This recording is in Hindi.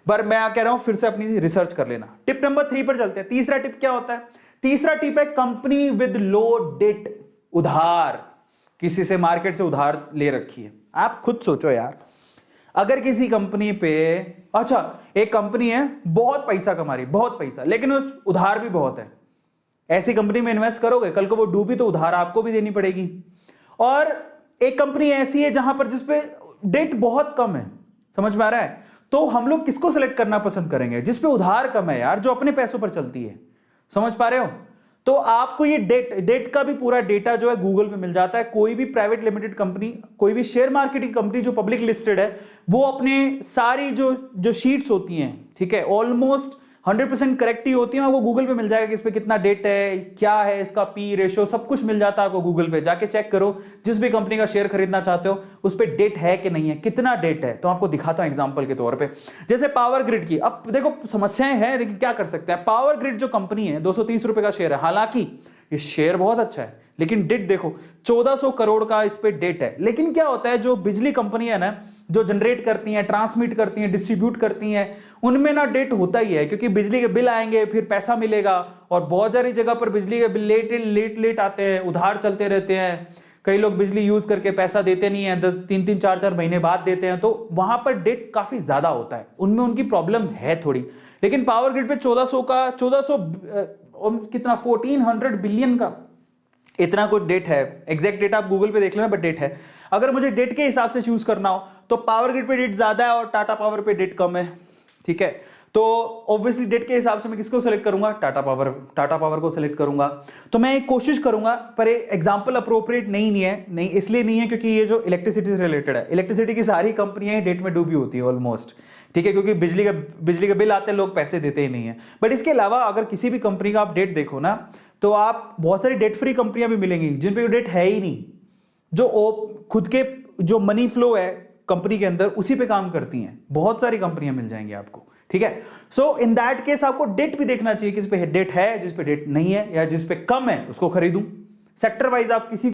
पर मैं कह रहा हूं फिर से अपनी रिसर्च कर लेना। टिप नंबर 3 पर चलते हैं। तीसरा टिप क्या होता है? तीसरा टिप है कंपनी विद लो डेट, उधार, किसी से मार्केट से उधार ले रखी है। आप खुद सोचो यार, अगर किसी कंपनी पे, अच्छा एक कंपनी है बहुत पैसा कमा रही, बहुत पैसा, लेकिन उस उधार भी बहुत है, ऐसी कंपनी में इन्वेस्ट करोगे? कल को वो डूबी तो उधार आपको भी देनी पड़ेगी। और एक कंपनी ऐसी है जहां पर जिसपे डेट बहुत कम है, समझ में आ रहा है? तो हम लोग किसको सिलेक्ट करना पसंद करेंगे? जिसपे उधार कम है यार, जो अपने पैसों पर चलती है, समझ पा रहे हो? तो आपको ये डेट का भी पूरा डेटा जो है गूगल पे मिल जाता है। कोई भी प्राइवेट लिमिटेड कंपनी, कोई भी शेयर मार्केटिंग कंपनी जो पब्लिक लिस्टेड है, वो अपने सारी जो शीट्स होती हैं, ठीक है, ऑलमोस्ट 100% करेक्ट ही होती है। आपको गूगल पे मिल जाएगा कि इस पे कितना डेट है, क्या है इसका पी रेशियो, सब कुछ मिल जाता है आपको गूगल पे। जाके चेक करो, जिस भी कंपनी का शेयर खरीदना चाहते हो उस पे डेट है कि नहीं है, कितना डेट है। तो आपको दिखाता हूं एग्जांपल के तौर पे, जैसे पावर ग्रिड की। अब देखो समस्याएं हैं, लेकिन क्या कर सकते हैं। पावर ग्रिड जो कंपनी है 230 रुपए का शेयर है, हालांकि ये शेयर बहुत अच्छा है, लेकिन डेट देखो 1400 करोड़ का इस पे डेट है। लेकिन क्या होता है, जो बिजली कंपनी है ना, जो जनरेट करती हैं, ट्रांसमिट करती हैं, डिस्ट्रीब्यूट करती हैं, उनमें ना डेट होता ही है, क्योंकि बिजली के बिल आएंगे, फिर पैसा मिलेगा। और बहुत सारी जगह पर बिजली के बिल लेट आते हैं, उधार चलते रहते हैं। कई लोग बिजली यूज करके पैसा देते नहीं है, 3-3 4-4 महीने बाद देते हैं, तो वहां पर डेट काफी ज्यादा होता है, उनमें उनकी प्रॉब्लम है थोड़ी। लेकिन पावर ग्रिड पे 1400 कितना 1400 बिलियन का इतना कुछ डेट है। एग्जैक्ट डेट आप गूगल पे देख लेना, बट डेट है। अगर मुझे डेट के हिसाब से चूज करना हो तो पावर ग्रिड पे डेट ज्यादा है और टाटा पावर पे डेट कम है, ठीक है। तो ऑब्वियसली डेट के हिसाब से मैं किसको सेलेक्ट करूंगा? टाटा पावर को सेलेक्ट करूंगा। तो मैं एक कोशिश करूंगा, पर एग्जांपल अप्रोप्रिएट नहीं है, नहीं इसलिए नहीं है क्योंकि ये जो इलेक्ट्रिसिटी से रिलेटेड है, इलेक्ट्रिसिटी की सारी कंपनियां डेट में डूबी होती है ऑलमोस्ट, ठीक है, क्योंकि बिजली के बिल आते हैं, लोग पैसे देते ही नहीं है। बट इसके अलावा अगर किसी भी कंपनी का आप डेट देखो ना, तो आप बहुत सारी डेट फ्री कंपनियां भी मिलेंगी जिन पे डेट है ही नहीं, जो खुद के जो मनी फ्लो है कंपनी के अंदर उसी पे काम करती हैं। बहुत सारी कंपनियां मिल जाएंगी आपको, ठीक है। सो इन दैट केस आपको डेट भी देखना चाहिए, किस पे डेट है, जिस पे डेट नहीं है, या जिस पे कम है उसको खरीदूं। सेक्टर वाइज आप किसी